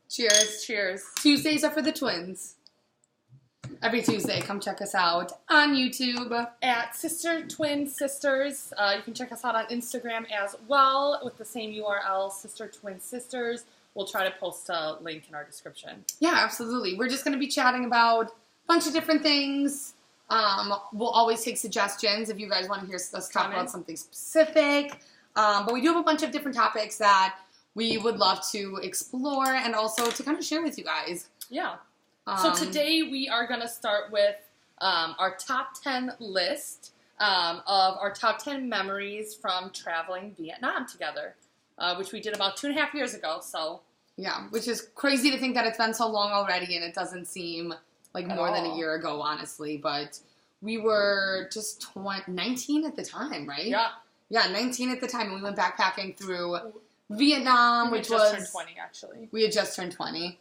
Cheers. Cheers. Tuesdays are for the twins. Every Tuesday, come check us out on YouTube. At Sister Twin Sisters. You can check us out on Instagram as well with the same URL, Sister Twin Sisters. We'll try to post a link in our description. Yeah, absolutely. We're just going to be chatting about a bunch of different things. We'll always take suggestions if you guys want to hear us talk about something specific. But we do have a bunch of different topics that we would love to explore and also to kind of share with you guys. Yeah. So today we are going to start with our top 10 list of our top 10 memories from traveling Vietnam together, which we did about 2.5 years ago. So yeah, which is crazy to think that it's been so long already and it doesn't seem like more than a year ago, honestly. But we were just 19 at the time, right? Yeah. Yeah, 19 at the time, and we went backpacking through Vietnam, we which had was... just turned 20, actually. We had just turned 20,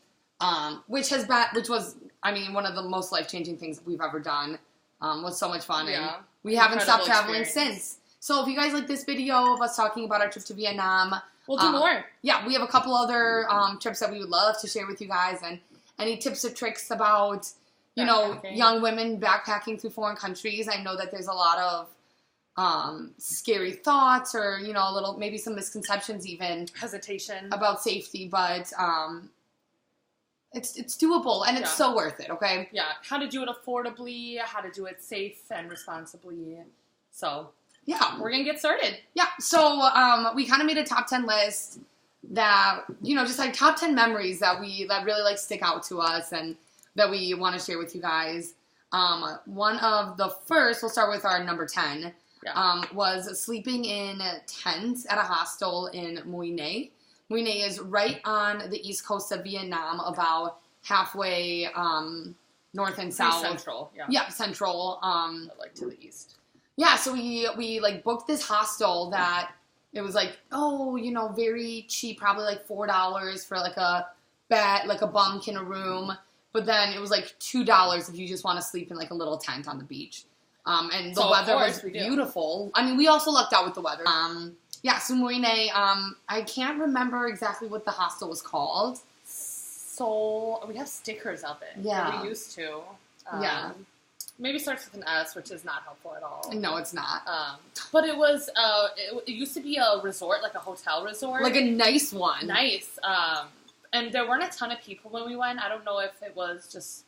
which was, I mean, one of the most life-changing things we've ever done. Was so much fun, and we haven't stopped traveling since. So if you guys like this video of us talking about our trip to Vietnam... We'll do more. Yeah, we have a couple other trips that we would love to share with you guys, and any tips or tricks about, you know, young women backpacking through foreign countries. I know that there's a lot of scary thoughts or, you know, a little, maybe some misconceptions even. Hesitation. About safety, but it's doable and it's so worth it, okay? Yeah, how to do it affordably, how to do it safe and responsibly. So, yeah. We're going to get started. Yeah, so we kind of made a top 10 list that, you know, just like top 10 memories that really like stick out to us and that we want to share with you guys. One of the first, we'll start with our number 10. Was sleeping in tents at a hostel in Mui Ne. Mui Ne is right on the east coast of Vietnam, about halfway north and south. Central, yeah. Yeah, central. Like to the east. Yeah, so we like booked this hostel that it was like, oh, you know, very cheap, probably like $4 for like a bed, like a bunk in a room. But then it was like $2 if you just want to sleep in like a little tent on the beach. And the weather was beautiful. I mean, we also lucked out with the weather. Yeah, so Mui Ne, I can't remember exactly what the hostel was called. So, we have stickers of it. Yeah. We used to. Yeah. Maybe starts with an S, which is not helpful at all. No, it's not. But it was, it used to be a resort, like a hotel resort. Like a nice one. Nice. And there weren't a ton of people when we went. I don't know if it was just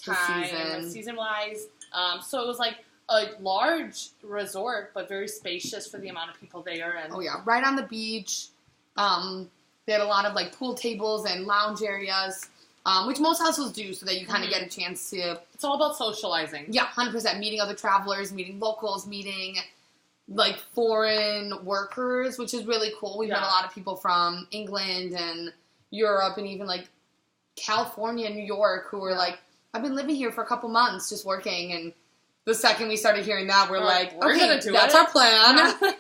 time, season-wise. So it was like a large resort, but very spacious for the amount of people there. And oh yeah, right on the beach. They had a lot of like pool tables and lounge areas, which most hostels do, so that you kind of get a chance to. It's all about socializing. Yeah, 100%. Meeting other travelers, meeting locals, meeting like foreign workers, which is really cool. We've met a lot of people from England and Europe and even like California and New York who were like, I've been living here for a couple months just working, and the second we started hearing that, we're like, we're okay, gonna do that's it. our plan.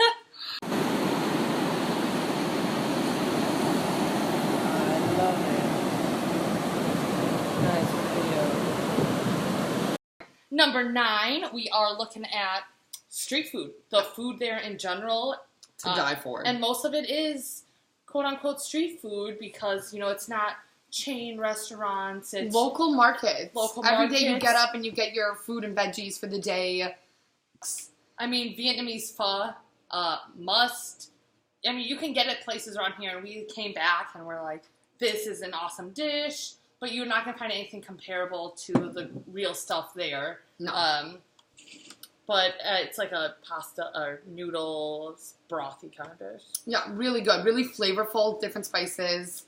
Number 9, we are looking at street food. The food there in general. To die for. And most of it is quote-unquote street food because, you know, it's not chain restaurants. It's local markets. Every day you get up and you get your fruit and veggies for the day. I mean, Vietnamese pho, must. I mean, you can get it places around here, and we came back and we're like, this is an awesome dish, but you're not going to find anything comparable to the real stuff there. No. But it's like a pasta or noodles, brothy kind of dish. Yeah, really good. Really flavorful, different spices.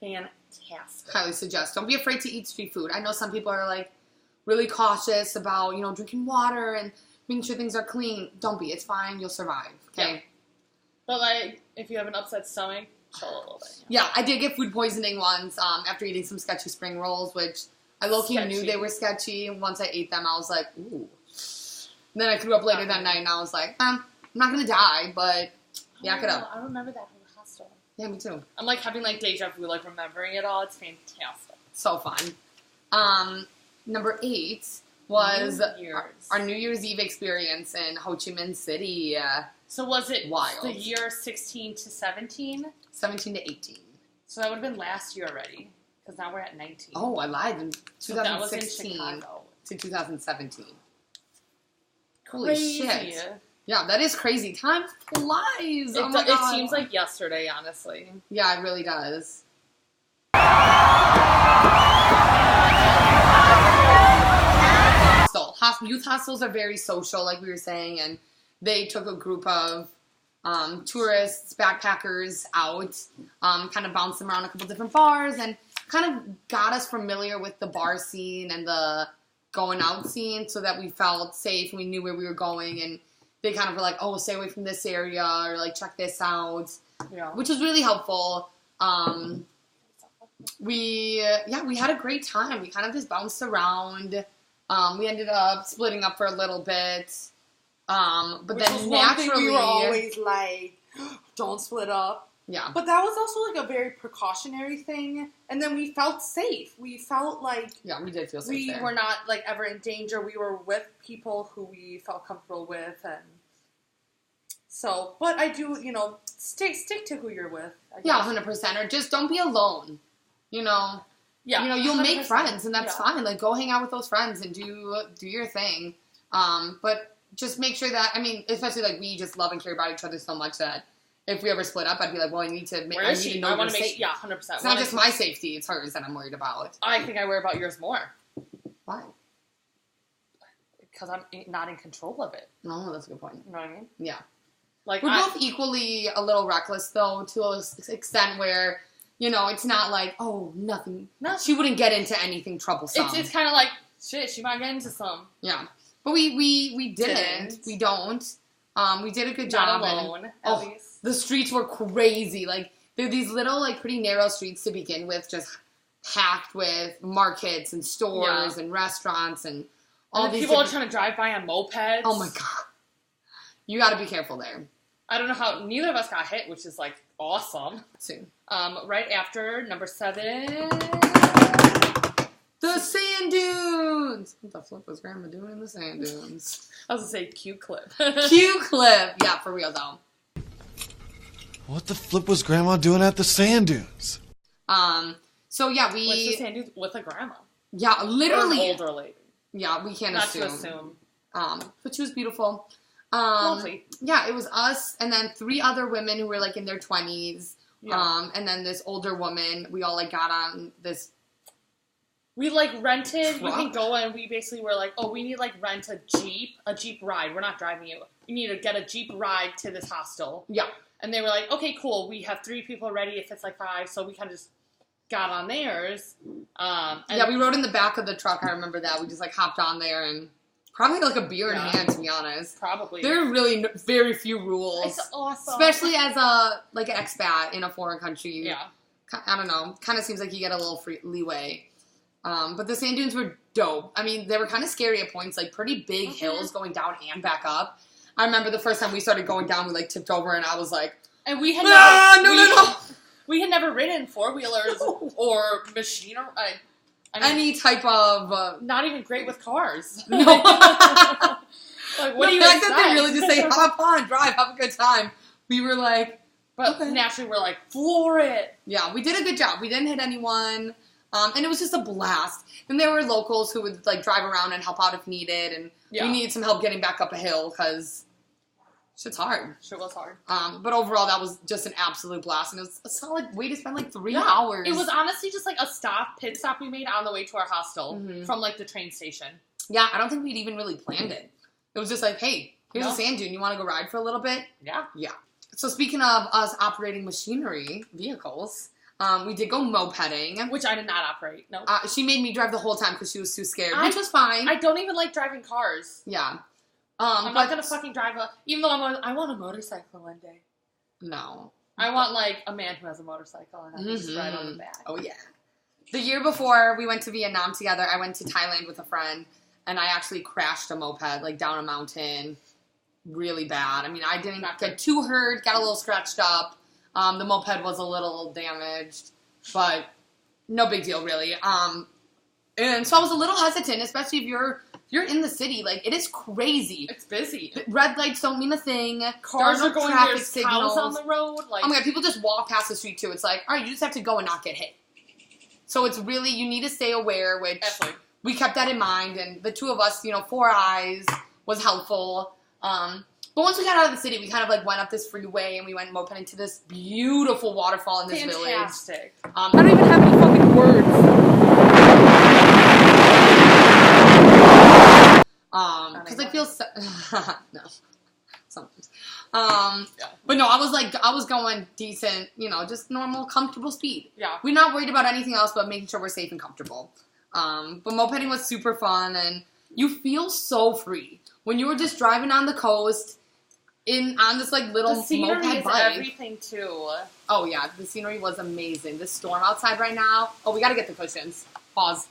Fantastic. Highly suggest. Don't be afraid to eat street food. I know some people are like really cautious about, you know, drinking water and making sure things are clean. Don't be. It's fine. You'll survive. Okay? Yeah. But like, if you have an upset stomach, chill a little bit. Yeah, I did get food poisoning once after eating some sketchy spring rolls, which I low-key knew they were sketchy. Once I ate them, I was like, ooh. And then I threw up later that night, and I was like, I'm not going to die, but yak it up. I remember that from the hostel. Yeah, me too. I'm like having like deja vu, like remembering it all. It's fantastic. So fun. Number 8 was our New Year's Eve experience in Ho Chi Minh City. So was it wild. The year 16 to 17? 17 to 18. So that would have been last year already. because now we're at 19. Oh, I lied. In So that was in 2016 Chicago. to 2017. Holy Crazy. shit. Yeah, that is crazy. Time flies. Oh my It God. seems like yesterday, honestly. Yeah, it really does. Youth hostels are very social, like we were saying, and they took a group of tourists, backpackers out, kind of bounced them around a couple different bars, and kind of got us familiar with the bar scene and the going out scene so that we felt safe and we knew where we were going, and they kind of were like, oh, stay away from this area, or like, check this out, Yeah. which was really helpful. We had a great time. We kind of just bounced around. We ended up splitting up for a little bit. But Which then was one naturally, thing we were always like, don't split up. yeah, But that was also like a very precautionary thing. And then we felt safe. We felt like yeah, we did feel safe we there. were not like ever in danger. We were with people who we felt comfortable with, and so. But I do, stick to who you're with. I Yeah, guess. 100%. Or just don't be alone. Yeah, You'll make 100%. friends, and that's Yeah. fine. Like, go hang out with those friends and do your thing. But just make sure that, especially like we just love and care about each other so much that if we ever split up, I'd be like, well, I need to Where is she? know I your want to make safety. yeah, 100%. It's not just my safety; it's hers that I'm worried about. I think I worry about yours more Why? because I'm not in control of it. No, that's a good point. You know what I mean? Yeah. Like We're both equally a little reckless, though, to an extent where, it's not like, oh, nothing. Nothing. She wouldn't get into anything troublesome. It's kind of like shit. She might get into some. Yeah. But we didn't. Didn't. We don't. We did a good Not job. and- alone, at oh, least. the streets were crazy. Like, they're these little, like, pretty narrow streets to begin with, just packed with markets and stores and restaurants and all And these people are different- trying to drive by on mopeds. Oh, my God. You got to be careful there. I don't know how neither of us got hit, which is like awesome. Soon. Right after number 7. The sand dunes. What the flip was Grandma doing in the sand dunes? I was gonna say cute clip. Cute clip. Yeah, for real though. What the flip was Grandma doing at the sand dunes? So yeah, What's the sand dude with a grandma? yeah, Or an literally. older lady. Yeah, we can't Not assume. to assume. But she was beautiful. Lovely. Yeah, it was us and then 3 other women who were like in their 20s. Yeah. And then this older woman. We all like got on this. We like rented. You Truck? can go and we basically were like, oh, we need like rent a jeep ride. We're not driving you. You need to get a jeep ride to this hostel. Yeah. And they were like, okay, cool. We have 3 people ready if it's like 5. So we kind of just got on theirs. And Yeah, we rode in the back of the truck. I remember that. We just like hopped on there and probably had like a beer in Yeah. hand, to be honest. probably. There are really very few rules. It's awesome. Especially as an expat in a foreign country. Yeah. I don't know. Kind of seems like you get a little free leeway. But the sand dunes were dope. I mean, they were kind of scary at points, like pretty big hills going down and back up. I remember the first time we started going down, we like tipped over and I was like, And we had no. We had never ridden 4-wheelers or machine or I mean, Any type of... not even great with cars. no. Like, what do you The fact expect? that they really just say, hop on, drive, have a good time. We were like... But Okay. naturally, we're like, floor it. Yeah, we did a good job. We didn't hit anyone. And it was just a blast. Then there were locals who would like drive around and help out if needed. And Yeah. we needed some help getting back up a hill because shit's hard. Sure was hard. But overall, that was just an absolute blast. And it was a solid way to spend like 3 hours. It was honestly just like a pit stop we made on the way to our hostel Mhm. from like the train station. Yeah, I don't think we'd even really planned it. It was just like, hey, here's No. a sand dune. You want to go ride for a little bit? Yeah. Yeah. So speaking of us operating machinery, vehicles, we did go mopeding. Which I did not operate. No. She made me drive the whole time because she was too scared, I- which was fine. I don't even like driving cars. Yeah. I'm but not gonna fucking drive even though I want a motorcycle one day. No. I want like a man who has a motorcycle and I can just ride on the Mhm. back. Oh yeah. The year before we went to Vietnam together, I went to Thailand with a friend, and I actually crashed a moped like down a mountain, really bad. I mean, I didn't Not get good. too hurt, got a little scratched up. The moped was a little damaged, but no big deal really. And so I was a little hesitant, especially if you're in the city. Like, it is crazy. It's busy. Red lights don't mean a thing. Cars there are going, traffic there's signals cows on the road. Like, Oh my god, people just walk past the street too. It's like, all right, you just have to go and not get hit. So it's really, you need to stay aware, which Absolutely. we kept that in mind. And the two of us, 4 eyes was helpful. But once we got out of the city, we kind of like went up this freeway and we went moping into this beautiful waterfall in this Fantastic. village. I don't even have any fucking words. Because I feel so, no, sometimes. But no, I was going decent, just normal, comfortable speed. Yeah. We're not worried about anything else but making sure we're safe and comfortable. But mopeding was super fun, and you feel so free when you were just driving on the coast on this like little The scenery moped is bike. everything too. Oh yeah, the scenery was amazing. The storm outside right now. Oh, we gotta get the cushions. Pause.